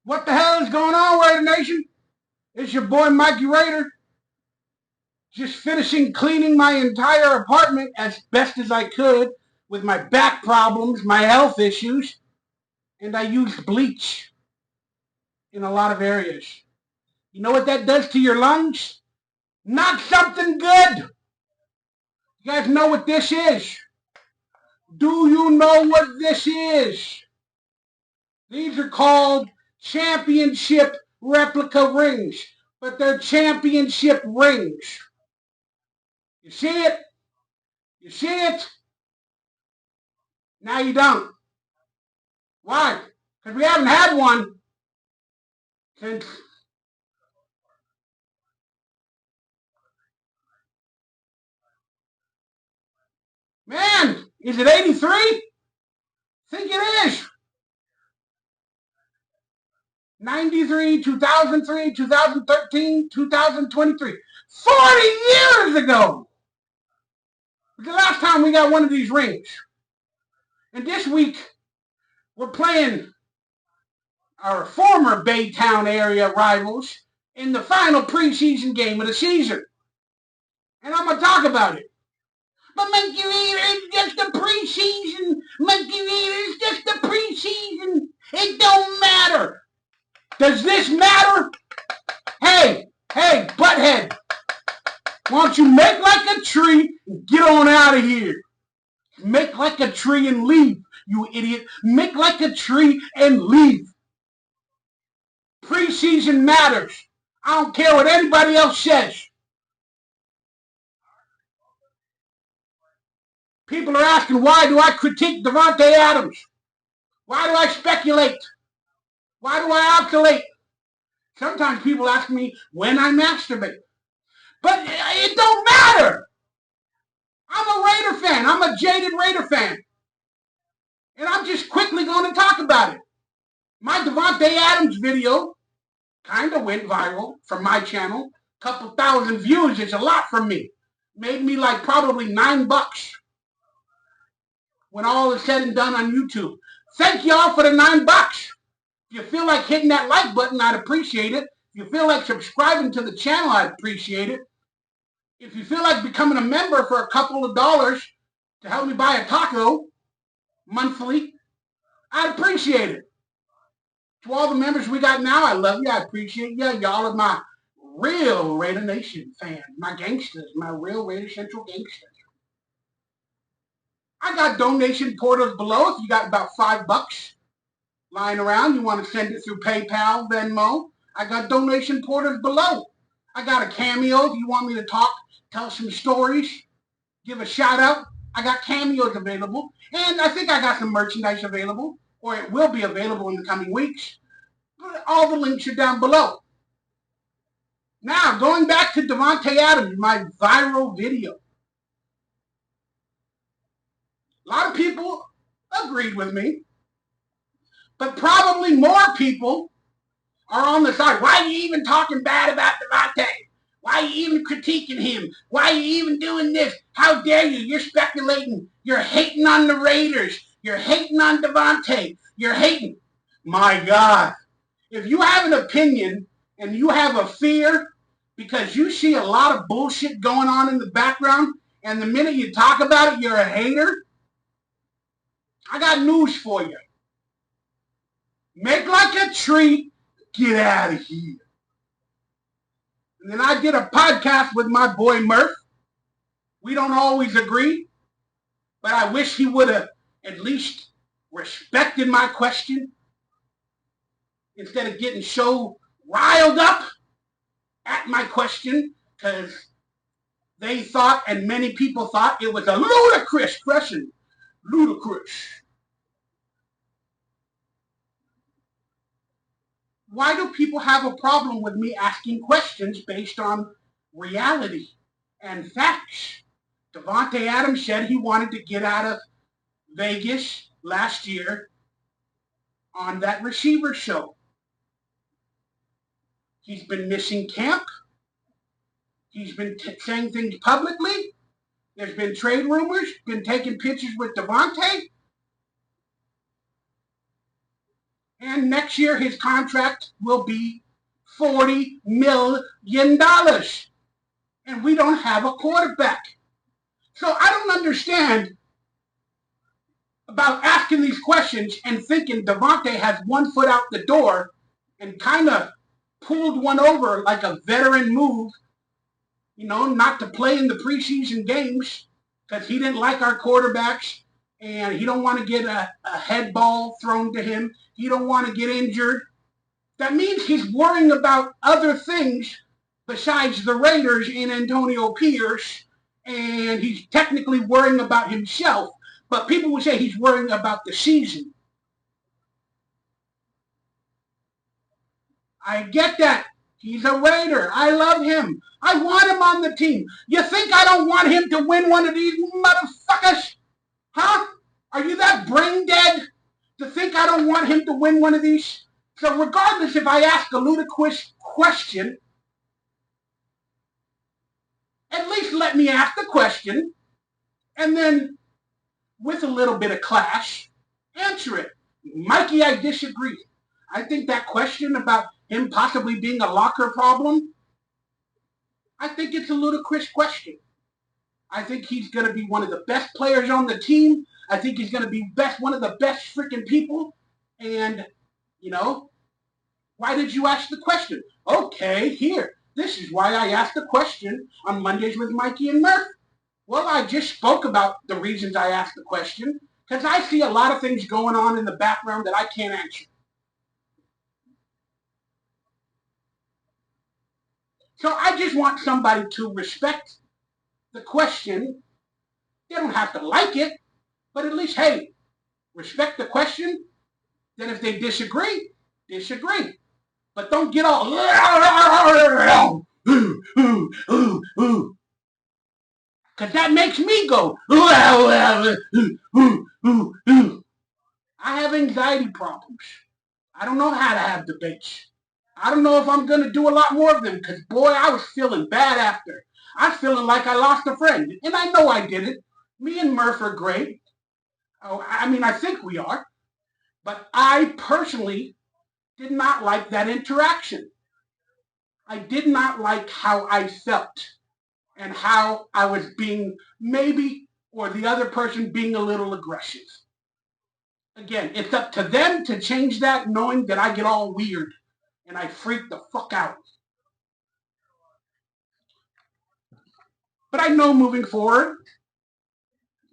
What the hell is going on, Raider Nation? It's your boy Mikey Raider. Just finishing cleaning my entire apartment as best as I could with my back problems, my health issues, and I used bleach in a lot of areas. You know what that does to your lungs? Not something good. You guys know what this is? Do you know what this is? These are called championship replica rings, but they're championship rings. You see it? You see it? Now you don't. Why? Because we haven't had one since man, is it 83? I think it is. 93, 2003, 2013, 2023. 40 years ago. The last time we got one of these rings. And this week, we're playing our former Baytown area rivals in the final preseason game of the season. And I'm going to talk about it. But Mikey Raider, it's just the preseason. Mikey Raider, it's just the preseason. It don't matter. Does this matter? Hey, butthead. Why don't you make like a tree and get on out of here? Make like a tree and leave, you idiot. Make like a tree and leave. Preseason matters. I don't care what anybody else says. People are asking, why do I critique Davante Adams? Why do I speculate? Why do I oscillate? Sometimes people ask me when I masturbate. But it don't matter. I'm a Raider fan. I'm a jaded Raider fan. And I'm just quickly going to talk about it. My Davante Adams video kind of went viral from my channel. Couple thousand views is a lot for me. Made me like probably $9 when all is said and done on YouTube. Thank y'all for the $9. If you feel like hitting that like button, I'd appreciate it. If you feel like subscribing to the channel, I'd appreciate it. If you feel like becoming a member for a couple of dollars to help me buy a taco monthly, I'd appreciate it. To all the members we got now, I love you. I appreciate you. Y'all are my real Raider Nation fans, my gangsters, my real Raider Central gangsters. I got donation portals below. If you got about $5 lying around, you want to send it through PayPal, Venmo, I got donation portals below. I got a cameo if you want me to talk, tell some stories, give a shout out. I got cameos available. And I think I got some merchandise available, or it will be available in the coming weeks. But all the links are down below. Now, going back to Davante Adams, my viral video. A lot of people agreed with me, but probably more people are on the side. Why are you even talking bad about Davante? Why are you even critiquing him? Why are you even doing this? How dare you? You're speculating. You're hating on the Raiders. You're hating on Davante. You're hating. My God. If you have an opinion and you have a fear because you see a lot of bullshit going on in the background, and the minute you talk about it, you're a hater, I got news for you. Make like a tree. Get out of here. And then I did a podcast with my boy Murph. We don't always agree, but I wish he would have at least respected my question instead of getting so riled up at my question, because they thought, and many people thought, it was a ludicrous question. Ludicrous. Why do people have a problem with me asking questions based on reality and facts? Davante Adams said he wanted to get out of Vegas last year on that receiver show. He's been missing camp. He's been saying things publicly. There's been trade rumors, been taking pictures with Davante. And next year, his contract will be $40 million. And we don't have a quarterback. So I don't understand about asking these questions and thinking Davante has one foot out the door and kind of pulled one over like a veteran move, not to play in the preseason games because he didn't like our quarterbacks and he don't want to get a head ball thrown to him. He don't want to get injured. That means he's worrying about other things besides the Raiders and Antonio Pierce, and he's technically worrying about himself. But people would say he's worrying about the season. I get that. He's a Raider. I love him. I want him on the team. You think I don't want him to win one of these motherfuckers? Huh? Are you that brain dead to think I don't want him to win one of these? So regardless if I ask a ludicrous question, at least let me ask the question and then with a little bit of clash, answer it. Mikey, I disagree. I think that question about him possibly being a locker problem, I think it's a ludicrous question. I think he's going to be one of the best players on the team. I think he's going to be one of the best freaking people. And, why did you ask the question? Okay, here. This is why I asked the question on Mondays with Mikey and Murph. Well, I just spoke about the reasons I asked the question because I see a lot of things going on in the background that I can't answer. So I just want somebody to respect the question. They don't have to like it, but at least, hey, respect the question. Then if they disagree, disagree. But don't get all because that makes me go. I have anxiety problems. I don't know how to have debates. I don't know if I'm going to do a lot more of them because, boy, I was feeling bad after. I was feeling like I lost a friend, and I know I did it. Me and Murph are great. Oh, I think we are. But I personally did not like that interaction. I did not like how I felt and how I was being maybe, or the other person being a little aggressive. Again, it's up to them to change that, knowing that I get all weird and I freak the fuck out. But I know moving forward,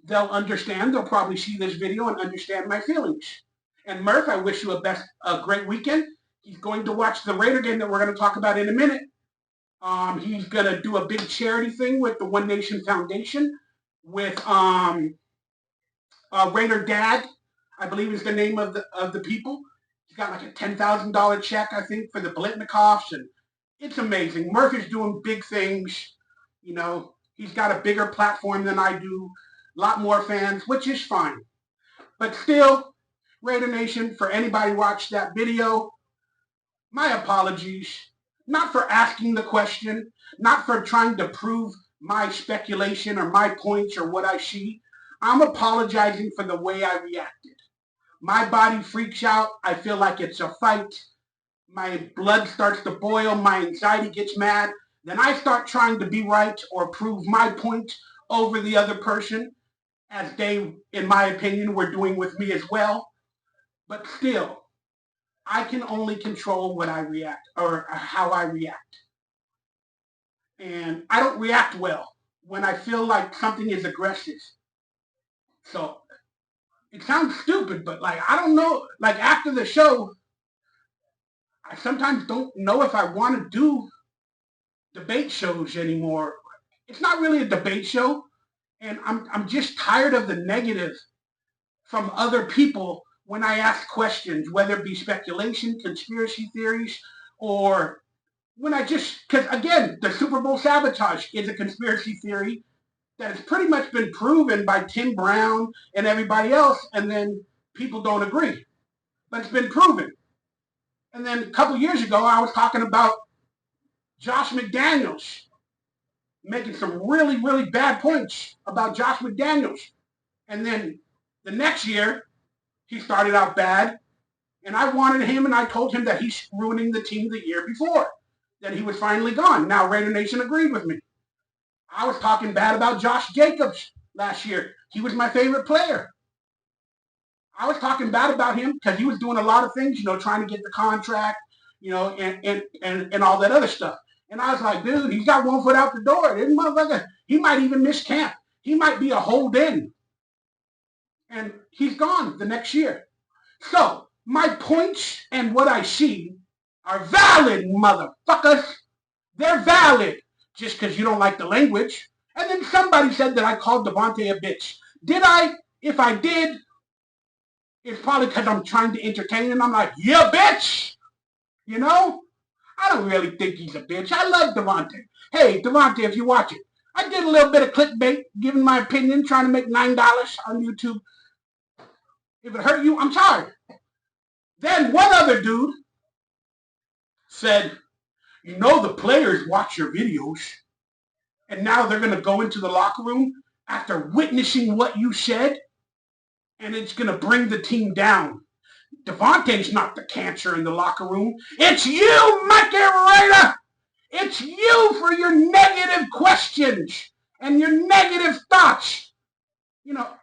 they'll understand. They'll probably see this video and understand my feelings. And Murph, I wish you a great weekend. He's going to watch the Raider game that we're going to talk about in a minute. He's going to do a big charity thing with the One Nation Foundation with Raider Dad, I believe is the name of the people. He's got like a $10,000 check, I think, for the Blitnikoffs, and it's amazing. Murph is doing big things. He's got a bigger platform than I do, a lot more fans, which is fine. But still, Raider Nation, for anybody watched that video, my apologies. Not for asking the question, not for trying to prove my speculation or my points or what I see. I'm apologizing for the way I reacted. My body freaks out. I feel like it's a fight. My blood starts to boil. My anxiety gets mad. Then I start trying to be right or prove my point over the other person, as they, in my opinion, were doing with me as well. But still, I can only control what I react or how I react. And I don't react well when I feel like something is aggressive. So it sounds stupid, but I don't know. After the show, I sometimes don't know if I want to do debate shows anymore. It's not really a debate show, and I'm just tired of the negative from other people when I ask questions, whether it be speculation, conspiracy theories, or when because again, the Super Bowl sabotage is a conspiracy theory that has pretty much been proven by Tim Brown and everybody else, and then people don't agree. But it's been proven. And then a couple years ago, I was talking about Josh McDaniels, making some really, really bad points about Josh McDaniels. And then the next year, he started out bad. And I wanted him, and I told him that he's ruining the team the year before, that he was finally gone. Now, Raider Nation agreed with me. I was talking bad about Josh Jacobs last year. He was my favorite player. I was talking bad about him because he was doing a lot of things, trying to get the contract, and all that other stuff. And I was like, dude, he's got 1 foot out the door. This motherfucker, he might even miss camp. He might be a hold-in. And he's gone the next year. So, my points and what I see are valid, motherfuckers. They're valid. Just because you don't like the language. And then somebody said that I called Davante a bitch. Did I? If I did, it's probably because I'm trying to entertain and I'm like, yeah, bitch. I don't really think he's a bitch. I love Davante. Hey, Davante, if you watch it, I did a little bit of clickbait, giving my opinion, trying to make $9 on YouTube. If it hurt you, I'm sorry. Then one other dude said, the players watch your videos, and now they're going to go into the locker room after witnessing what you said, and it's going to bring the team down. Davante's not the cancer in the locker room. It's you, Mikey Raider. It's you for your negative questions and your negative thoughts.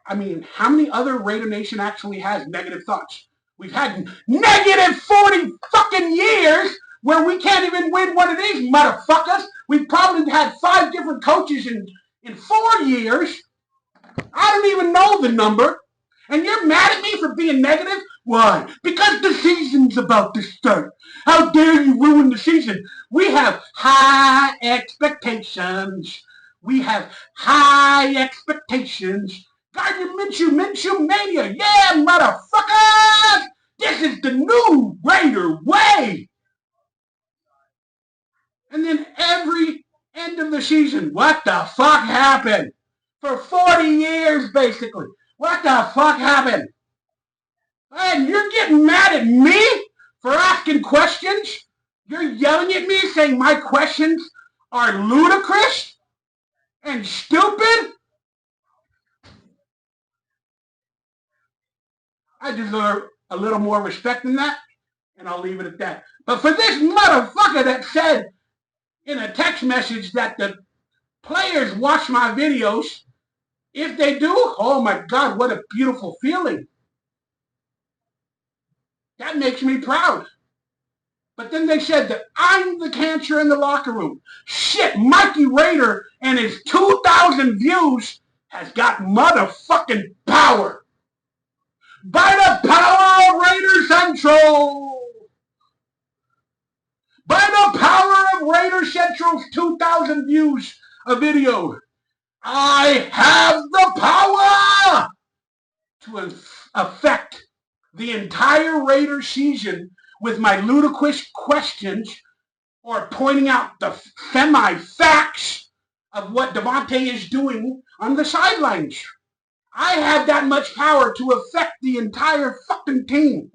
How many other Raider Nation actually has negative thoughts? We've had negative 40 fucking years where we can't even win one of these motherfuckers. We've probably had 5 different coaches in 4 years. I don't even know the number. And you're mad at me for being negative? Why? Because the season's about to start. How dare you ruin the season? We have high expectations. We have high expectations. Gardner Minshew Mania. Yeah, motherfuckers! This is the new Raider way. And then every end of the season, what the fuck happened? For 40 years, basically. What the fuck happened? And you're getting mad at me for asking questions? You're yelling at me saying my questions are ludicrous and stupid? I deserve a little more respect than that, and I'll leave it at that. But for this motherfucker that said in a text message that the players watch my videos, if they do, oh my God, what a beautiful feeling. That makes me proud. But then they said that I'm the cancer in the locker room. Shit, Mikey Raider and his 2,000 views has got motherfucking power. By the power of Raider Central. By the power of Raider Central's 2,000 views a video, I have the power to affect the entire Raider season with my ludicrous questions or pointing out the semi-facts of what Davante is doing on the sidelines. I have that much power to affect the entire fucking team.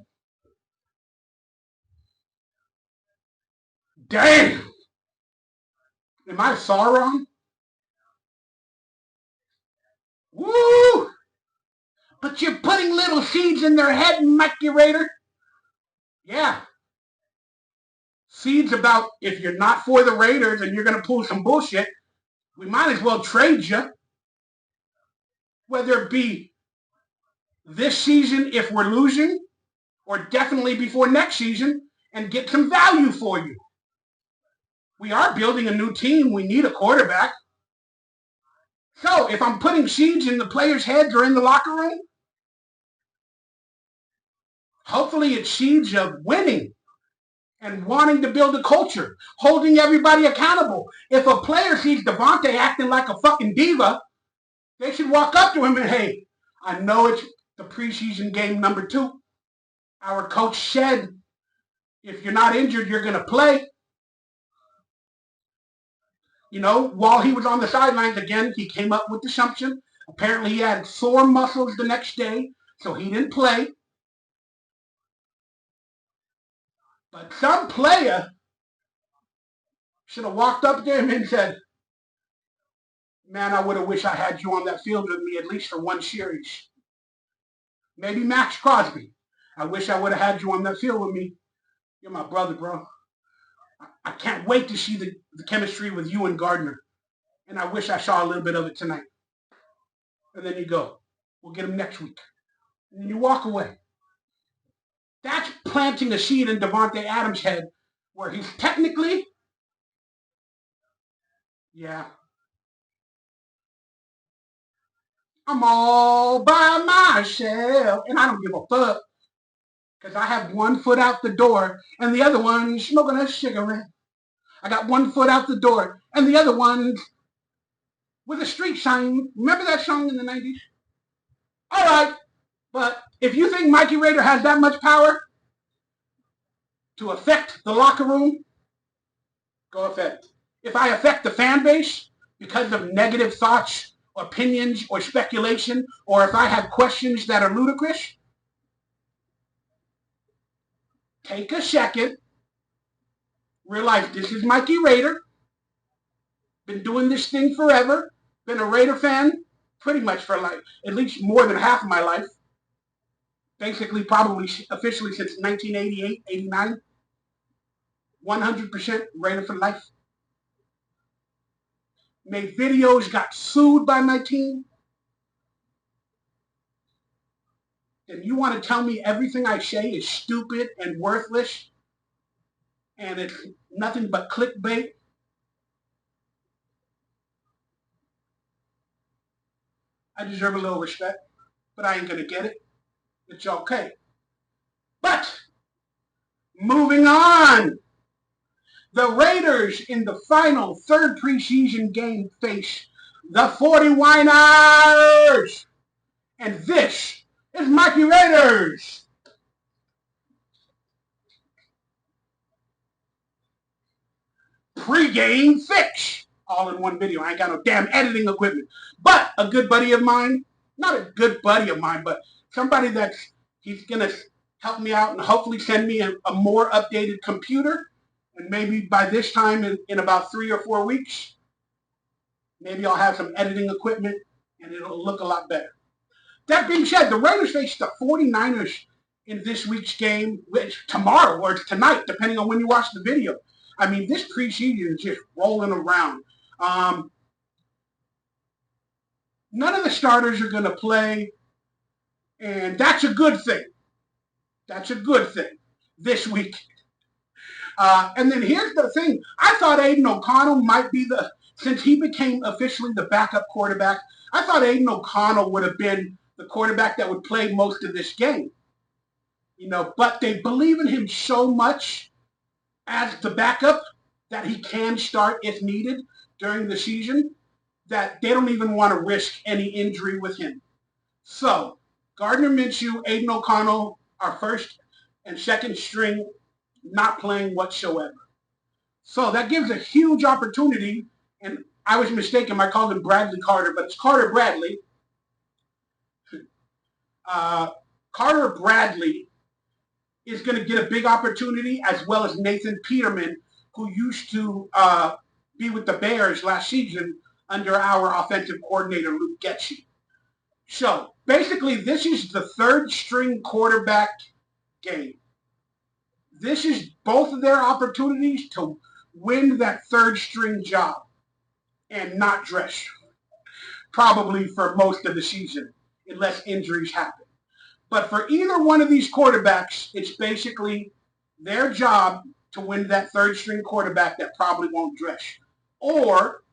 Damn! Am I Sauron? Woo! But you're putting little seeds in their head, Mikey Raider. Yeah. Seeds about if you're not for the Raiders and you're going to pull some bullshit, we might as well trade you. Whether it be this season if we're losing, or definitely before next season, and get some value for you. We are building a new team. We need a quarterback. So if I'm putting seeds in the players' heads or in the locker room, hopefully it's seeds of winning and wanting to build a culture, holding everybody accountable. If a player sees Davante acting like a fucking diva, they should walk up to him and, hey, I know it's the preseason game number 2. Our coach said, if you're not injured, you're going to play. While he was on the sidelines, again, he came up with the assumption. Apparently he had sore muscles the next day, so he didn't play. But some player should have walked up to him and said, man, I would have wished I had you on that field with me at least for one series. Maybe Max Crosby. I wish I would have had you on that field with me. You're my brother, bro. I can't wait to see the chemistry with you and Gardner. And I wish I saw a little bit of it tonight. And then you go, we'll get him next week. And then you walk away. That's planting a seed in Davante Adams' head where he's technically, yeah, I'm all by myself. And I don't give a fuck because I have one foot out the door and the other one smoking a cigarette. I got one foot out the door and the other one with a street sign. Remember that song in the 90s? All right, but if you think Mikey Rayder has that much power to affect the locker room, go affect. If I affect the fan base because of negative thoughts, opinions, or speculation, or if I have questions that are ludicrous, take a second, realize this is Mikey Rayder, been doing this thing forever, been a Raider fan pretty much for like at least more than half of my life, basically probably officially since 1988, 89, 100% Raider for life. Made videos, got sued by my team. Then you want to tell me everything I say is stupid and worthless and it's nothing but clickbait? I deserve a little respect, but I ain't going to get it. It's okay. But moving on. The Raiders in the final third preseason game face the 49ers. And this is Mikey Raiders. Pre-game fix. All in one video. I ain't got no damn editing equipment. But a good buddy of mine, not a good buddy of mine, but somebody he's going to help me out and hopefully send me a more updated computer. And maybe by this time, in about 3 or 4 weeks, maybe I'll have some editing equipment and it'll look a lot better. That being said, the Raiders face the 49ers in this week's game, which tomorrow or tonight, depending on when you watch the video. I mean, this preseason is just rolling around. None of the starters are going to play, and that's a good thing. That's a good thing this week. And then here's the thing. I thought Aiden O'Connell might be since he became officially the backup quarterback, I thought Aiden O'Connell would have been the quarterback that would play most of this game. But they believe in him so much as the backup that he can start if needed during the season that they don't even want to risk any injury with him. So, Gardner Minshew, Aiden O'Connell, our first and second string, not playing whatsoever. So that gives a huge opportunity, and I was mistaken. I called him Bradley Carter, but it's Carter Bradley. Carter Bradley is going to get a big opportunity, as well as Nathan Peterman, who used to be with the Bears last season under our offensive coordinator, Luke Getsy. So basically, this is the third string quarterback game. This is both of their opportunities to win that third string job and not dress probably for most of the season unless injuries happen. But for either one of these quarterbacks, it's basically their job to win that third string quarterback that probably won't dress, or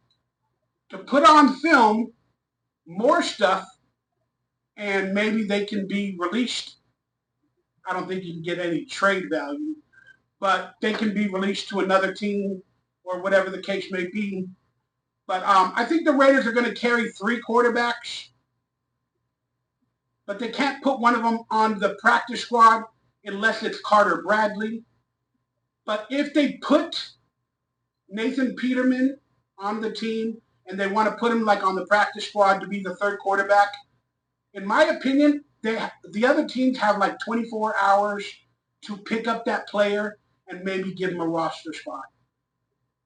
to put on film more stuff and maybe they can be released. I don't think you can get any trade value, but they can be released to another team or whatever the case may be. But I think the Raiders are going to carry 3 quarterbacks, but they can't put one of them on the practice squad unless it's Carter Bradley. But if they put Nathan Peterman on the team and they want to put him like on the practice squad to be the third quarterback, in my opinion, the other teams have like 24 hours to pick up that player and maybe give him a roster spot.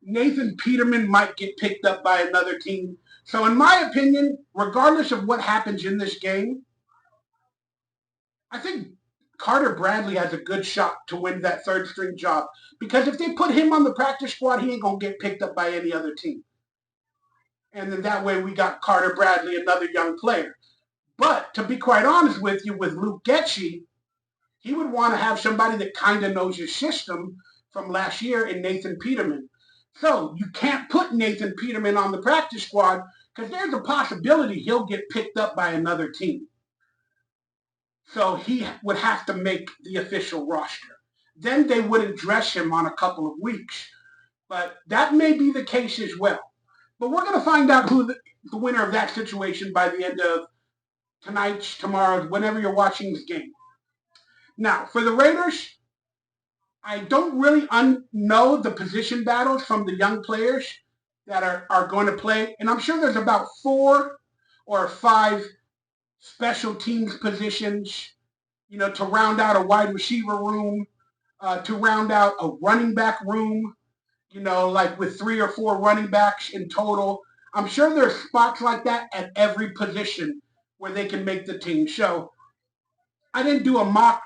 Nathan Peterman might get picked up by another team. So in my opinion, regardless of what happens in this game, I think Carter Bradley has a good shot to win that third string job, because if they put him on the practice squad, he ain't going to get picked up by any other team. And then that way we got Carter Bradley, another young player. But to be quite honest with you, with Luke Getsy, he would want to have somebody that kind of knows his system from last year in Nathan Peterman. So you can't put Nathan Peterman on the practice squad because there's a possibility he'll get picked up by another team. So he would have to make the official roster. Then they wouldn't dress him on a couple of weeks. But that may be the case as well. But we're going to find out who the winner of that situation by the end of tonight, tomorrow, whenever you're watching this game. Now, for the Raiders, I don't really know the position battles from the young players that are going to play. And I'm sure there's about 4 or 5 special teams positions, to round out a wide receiver room, to round out a running back room, like with 3 or 4 running backs in total. I'm sure there's spots like that at every position where they can make the team. So I didn't do a mock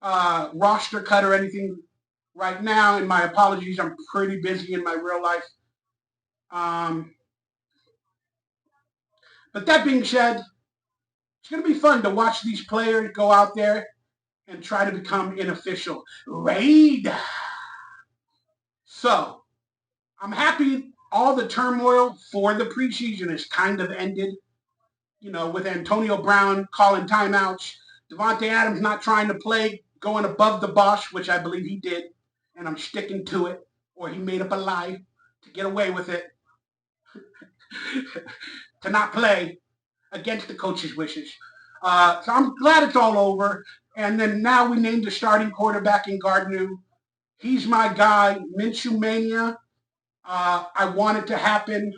roster cut or anything right now, and my apologies. I'm pretty busy in my real life. But that being said, it's going to be fun to watch these players go out there and try to become an official Raider. So I'm happy all the turmoil for the preseason has kind of ended, with Antonio Brown calling timeouts, Davante Adams not trying to play, going above the Bosch, which I believe he did, and I'm sticking to it, or he made up a lie to get away with it, to not play against the coach's wishes. So I'm glad it's all over. And then now we named the starting quarterback in Gardner. He's my guy, Minshew Mania. I want it to happen.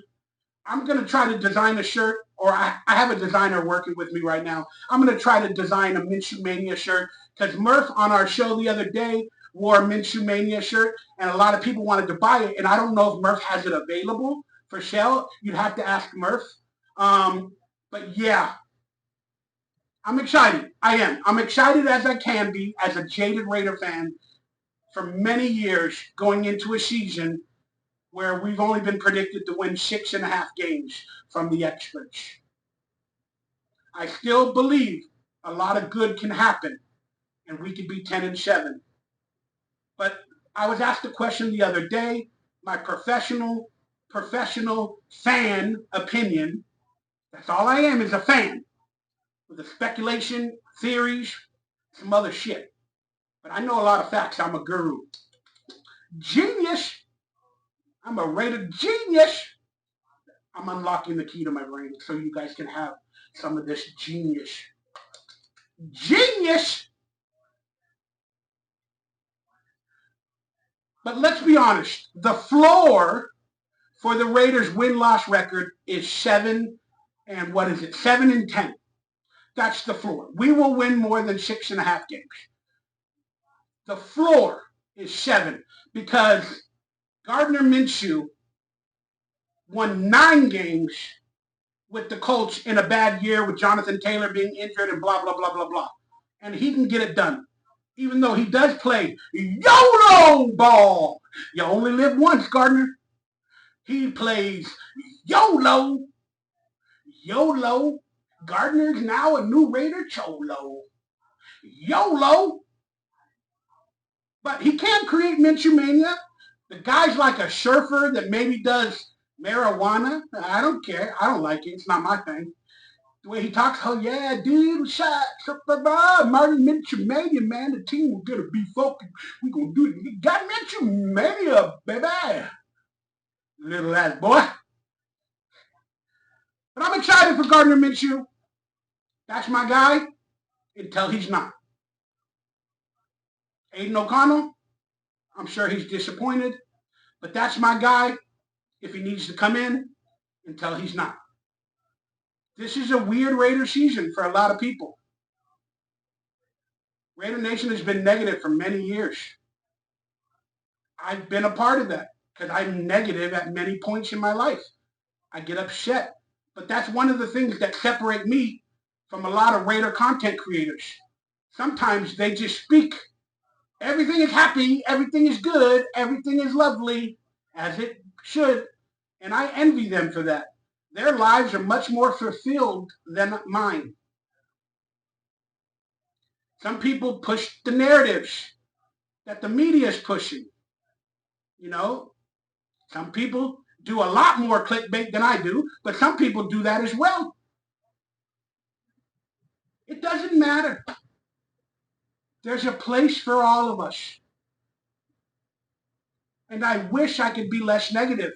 I'm going to try to design a shirt, or I have a designer working with me right now. I'm going to try to design a Minshew Mania shirt, because Murph on our show the other day wore a Minshew Mania shirt, and a lot of people wanted to buy it, and I don't know if Murph has it available for sale. You'd have to ask Murph. But yeah, I'm excited. I am. I'm excited as I can be as a jaded Raider fan for many years going into a season where we've only been predicted to win 6.5 games from the experts. I still believe a lot of good can happen, and we could be 10-7. But I was asked a question the other day, my professional fan opinion. That's all I am, is a fan. With the speculation, theories, some other shit. But I know a lot of facts. I'm a guru. Genius. I'm a Raider genius. I'm unlocking the key to my brain so you guys can have some of this genius. Genius! But let's be honest. The floor for the Raiders' win-loss record is 7 and 10. That's the floor. We will win more than 6.5 games. The floor is 7 because Gardner Minshew won 9 games with the Colts in a bad year with Jonathan Taylor being injured and blah, blah, blah, blah, blah. And he can get it done. Even though he does play YOLO ball. You only live once, Gardner. He plays YOLO. YOLO. Gardner's now a new Raider Cholo. YOLO. But he can create Minshew Mania. The guy's like a surfer that maybe does marijuana. I don't care. I don't like it. It's not my thing. The way he talks, oh yeah, dude, shots, Martin Minshew Mania, man. The team will gonna be focused. We're gonna do it. You got Minshew Mania, baby. Little ass boy. But I'm excited for Gardner Minshew. That's my guy until he's not. Aiden O'Connell, I'm sure he's disappointed, but that's my guy if he needs to come in until he's not. This is a weird Raider season for a lot of people. Raider Nation has been negative for many years. I've been a part of that because I'm negative at many points in my life. I get upset, but that's one of the things that separate me from a lot of Raider content creators. sometimes they just speak. Everything is happy, everything is good, everything is lovely, as it should. And I envy them for that. Their lives are much more fulfilled than mine. Some people push the narratives that the media is pushing. You know, some people do a lot more clickbait than I do, but some people do that as well. It doesn't matter. There's a place for all of us. And I wish I could be less negative.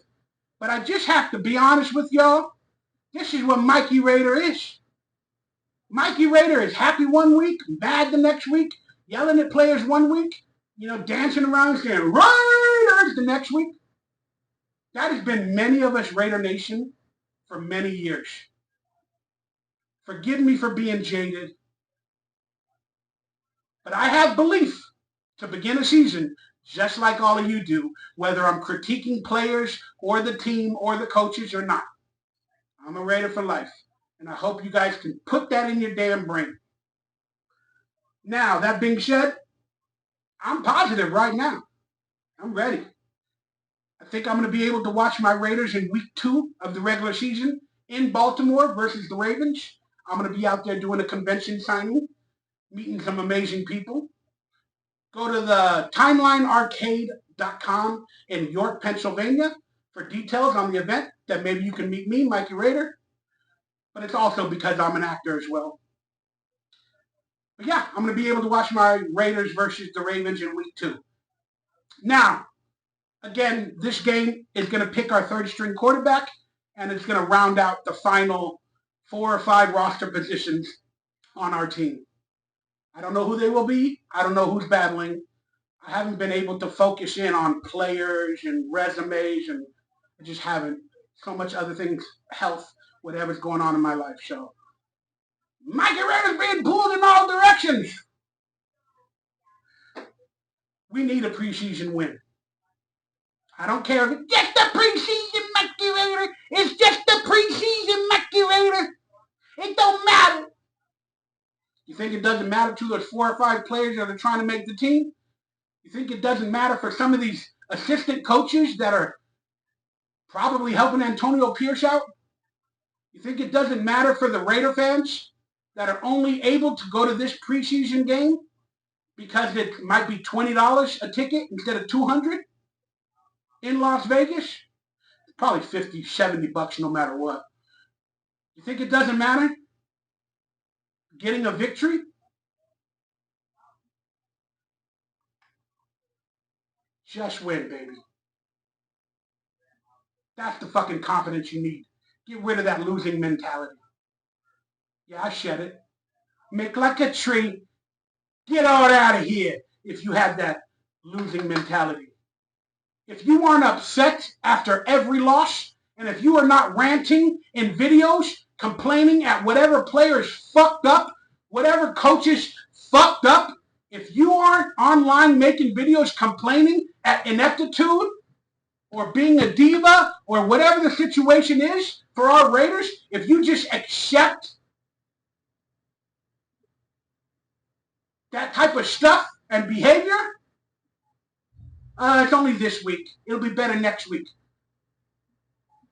But I just have to be honest with y'all. This is what Mikey Raider is. Mikey Raider is happy one week, bad the next week, yelling at players one week, dancing around saying Raiders the next week. That has been many of us Raider Nation for many years. Forgive me for being jaded. But I have belief to begin a season just like all of you do, whether I'm critiquing players or the team or the coaches or not. I'm a Raider for life. And I hope you guys can put that in your damn brain. Now, that being said, I'm positive right now. I'm ready. I think I'm going to be able to watch my Raiders in week 2 of the regular season in Baltimore versus the Ravens. I'm going to be out there doing a convention signing, meeting some amazing people. Go to the timelinearcade.com in York, Pennsylvania for details on the event that maybe you can meet me, Mikey Raider. But it's also because I'm an actor as well. But yeah, I'm going to be able to watch my Raiders versus the Ravens in week 2. Now, again, this game is going to pick our third-string quarterback, and it's going to round out the final 4 or 5 roster positions on our team. I don't know who they will be. I don't know who's battling. I haven't been able to focus in on players and resumes, and I just haven't. So much other things, health, whatever's going on in my life. So, Mikey Raider's being pulled in all directions. We need a preseason win. I don't care if it's just the preseason, Mikey Raider. It's just the preseason, Mikey Raider. It don't matter. You think it doesn't matter to those 4 or 5 players that are trying to make the team? You think it doesn't matter for some of these assistant coaches that are probably helping Antonio Pierce out? You think it doesn't matter for the Raider fans that are only able to go to this preseason game because it might be $20 a ticket instead of $200 in Las Vegas? Probably 50, 70 bucks no matter what. You think it doesn't matter getting a victory? Just win, baby. That's the fucking confidence you need. Get rid of that losing mentality. Yeah, I shed it. Make like a tree. Get all out of here if you have that losing mentality. If you aren't upset after every loss, and if you are not ranting in videos, complaining at whatever players fucked up, whatever coaches fucked up, if you aren't online making videos complaining at ineptitude or being a diva or whatever the situation is for our Raiders, if you just accept that type of stuff and behavior, it's only this week. It'll be better next week.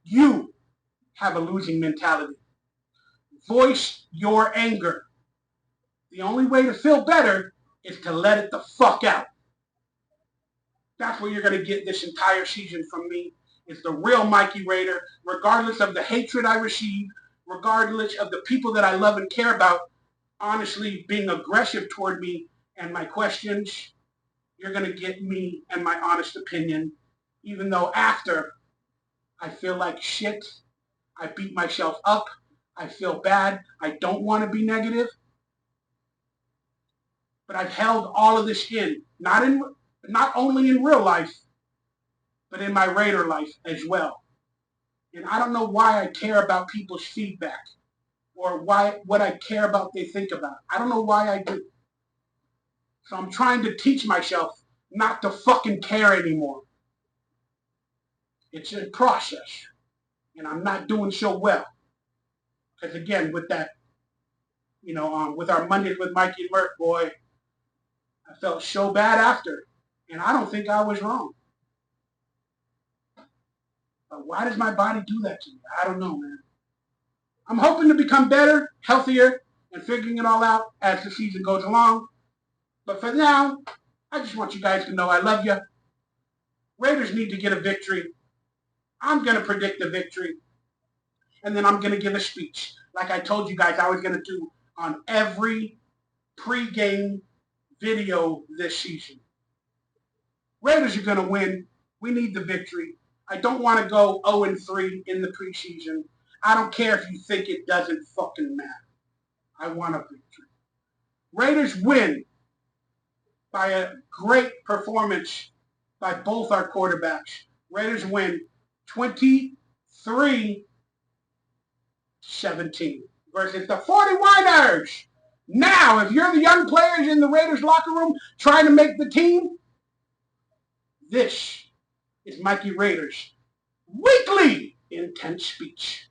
You have a losing mentality. Voice your anger. The only way to feel better is to let it the fuck out. That's where you're going to get this entire season from me. It's the real Mikey Raider, regardless of the hatred I receive, regardless of the people that I love and care about, honestly being aggressive toward me and my questions. You're going to get me and my honest opinion, even though after I feel like shit, I beat myself up, I feel bad, I don't want to be negative. But I've held all of this in, not only in real life, but in my Raider life as well. And I don't know why I care about people's feedback or what I care about they think about. I don't know why I do. So I'm trying to teach myself not to fucking care anymore. It's a process. And I'm not doing so well. Because again, with that with our Mondays with Mikey and Murph, boy, I felt so bad after. And I don't think I was wrong. But why does my body do that to me? I don't know, man. I'm hoping to become better, healthier, and figuring it all out as the season goes along. But for now, I just want you guys to know I love you. Raiders need to get a victory. I'm going to predict the victory. And then I'm going to give a speech, like I told you guys I was going to do on every pregame video this season. Raiders are going to win. We need the victory. I don't want to go 0-3 in the preseason. I don't care if you think it doesn't fucking matter. I want a victory. Raiders win by a great performance by both our quarterbacks. Raiders win 23-17 versus the 49ers. Now, if you're the young players in the Raiders locker room trying to make the team, this is Mikey Raiders' weekly intense speech.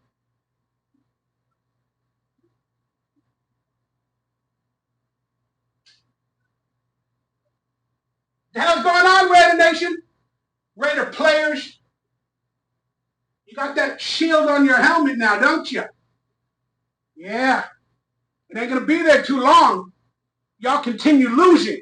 The hell's going on, Raider Nation? Raider players, you got that shield on your helmet now, don't you? Yeah. It ain't going to be there too long. Y'all continue losing.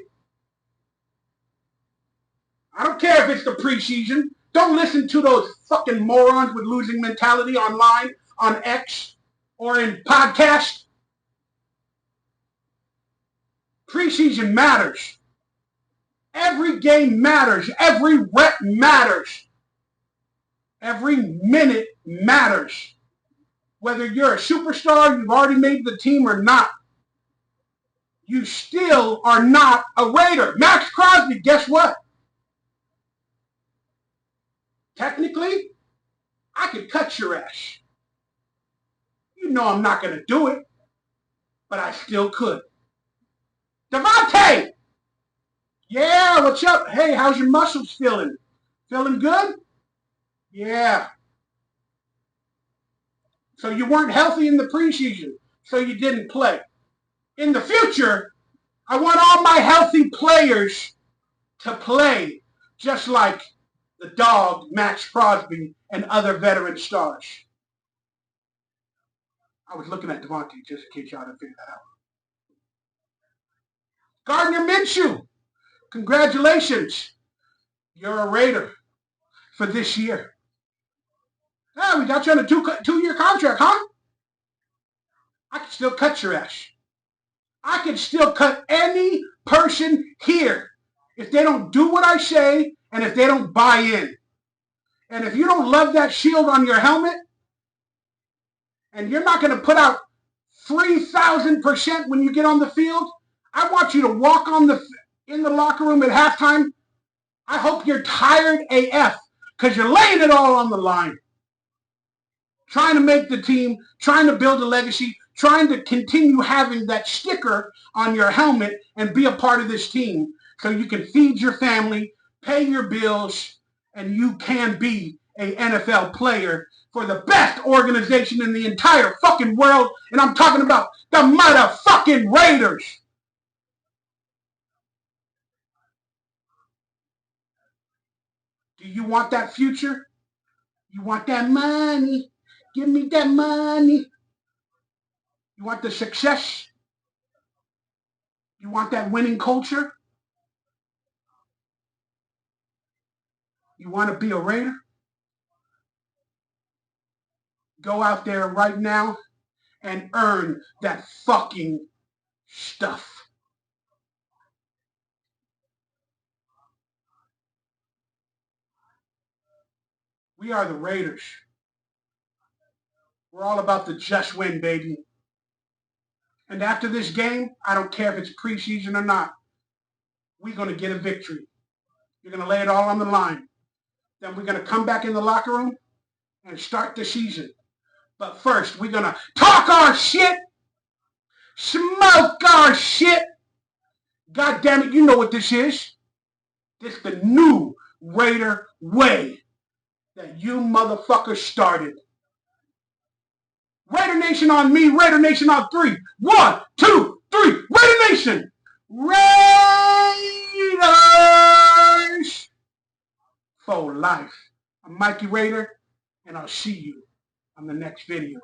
I don't care if it's the preseason. Don't listen to those fucking morons with losing mentality online, on X, or in podcasts. Preseason matters. Every game matters. Every rep matters. Every minute matters. Whether you're a superstar, you've already made the team or not, you still are not a Raider. Max Crosby, guess what? Technically, I could cut your ass. You know I'm not going to do it, but I still could. Davante! Yeah, what's up? Hey, how's your muscles feeling? Feeling good? Yeah. So you weren't healthy in the preseason, so you didn't play. In the future, I want all my healthy players to play, just like the dog, Max Crosby, and other veteran stars. I was looking at Davante, just in case y'all didn't figure that out. Gardner Minshew, congratulations. You're a Raider for this year. Yeah, we got you on a two-year contract, huh? I can still cut your ass. I can still cut any person here if they don't do what I say and if they don't buy in. And if you don't love that shield on your helmet and you're not going to put out 3,000% when you get on the field, I want you to walk in the locker room at halftime. I hope you're tired AF because you're laying it all on the line. Trying to make the team, trying to build a legacy, trying to continue having that sticker on your helmet and be a part of this team so you can feed your family, pay your bills, and you can be an NFL player for the best organization in the entire fucking world. And I'm talking about the motherfucking Raiders. Do you want that future? You want that money? Give me that money. You want the success? You want that winning culture? You want to be a Raider? Go out there right now and earn that fucking stuff. We are the Raiders. We're all about the just win, baby. And after this game, I don't care if it's preseason or not, we're going to get a victory. You're going to lay it all on the line. Then we're going to come back in the locker room and start the season. But first, we're going to talk our shit, smoke our shit. God damn it, you know what this is. This is the new Raider way that you motherfuckers started. Raider Nation on me, Raider Nation on 3. 1, 2, 3. Raider Nation! Raiders! For life. I'm Mikey Raider, and I'll see you on the next video.